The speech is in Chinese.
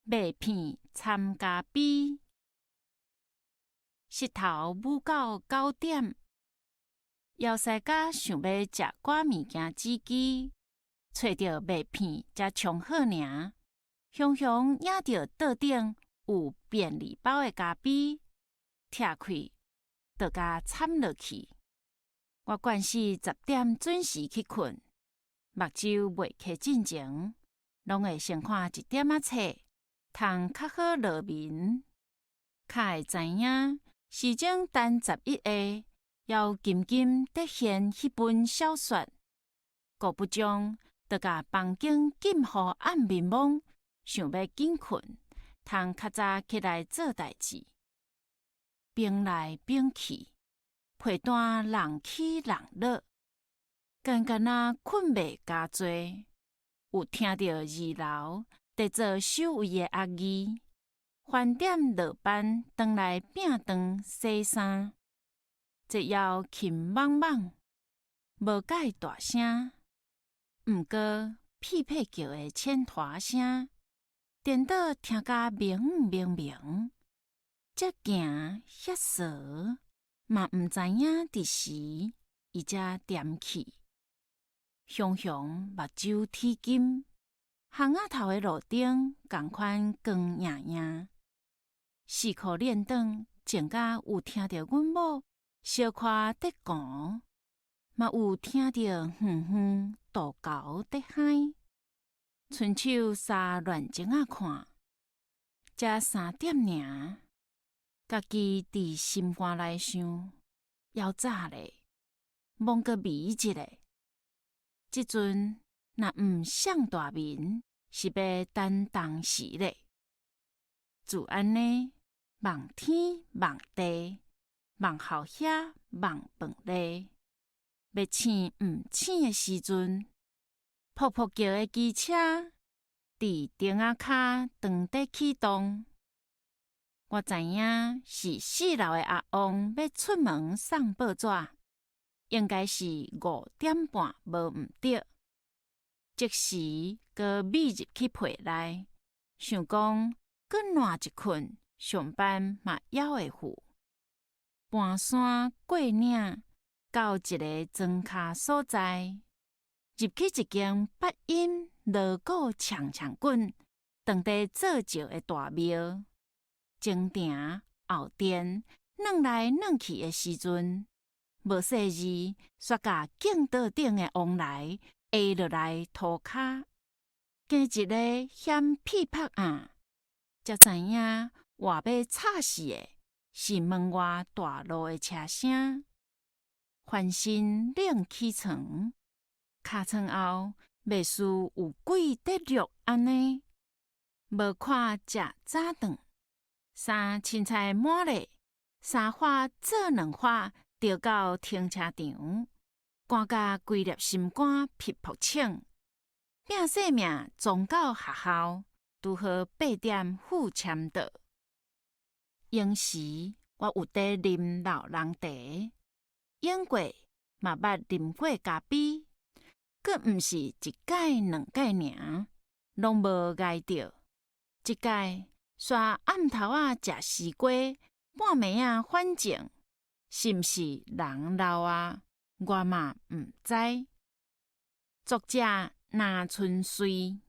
麦片参加比，日头舞到9点，枵西甲想要食寡物件煮鸡，找着麦片才冲好尔。雄雄领着桌顶有便利包的咖啡，拆开就甲掺落去。我惯是10点准时去困，目睭未开进前，拢会先看一点仔册，通较好落眠。较会知影时钟等11下，要紧紧得现迄本小说。顾不将，就甲房间禁予暗眠梦。想要紧困，通较早起来做代志，变来变去，被单人起人落，干困袂加多。有听到2楼在做守卫的阿姨，饭店落班回来摒饭洗衫，一腰轻莽莽，无介大声，毋过屁屁叫的浅拖声。颠倒听甲明明，则行遐踅，嘛毋知影伫时，伊才点去。雄雄目睭铁金，巷仔头的路顶同款光影影。4箍练长，前甲有听到阮某小可在讲，嘛有听到远渡沟在喊。伸手撒乱镜仔看，才3点尔，家己伫心肝内想，要早咧，罔阁迷一下。即阵若毋上大眠，是要等当时咧。就安尼，望天望地，望后遐望饭咧，要醒毋醒的时阵。噗噗叫的机车伫顶仔骹当地启动，我知影是4楼的阿王要出门送报纸，应该是5点半无毋对。即时阁眯入去被内，想讲阁烂一困，上班嘛还会赴。盘山过岭，到一个庄脚所在。入去一间八音锣鼓锵锵滚，当地做石的大庙。前埕后殿，软来软去的时阵，无细字煞甲镜桌顶的往来下落来涂骹，加一个嫌屁拍啊，才知影话要吵死的是门外大路的车声。翻身冷起床。尻川后，袂输有鬼在掠安尼，无看食早顿，衫凊彩满咧，3发做2发，着到停车场，赶甲规粒心肝皮扑清，拼性命撞到学校，拄好8点赴签到。用时我有在啉老人茶，用过嘛捌啉过咖啡。佫毋是1届2届尔，拢无挨着。即届煞暗头仔食西瓜，半暝仔反正，是毋是人老啊？我嘛毋知。作者那春水。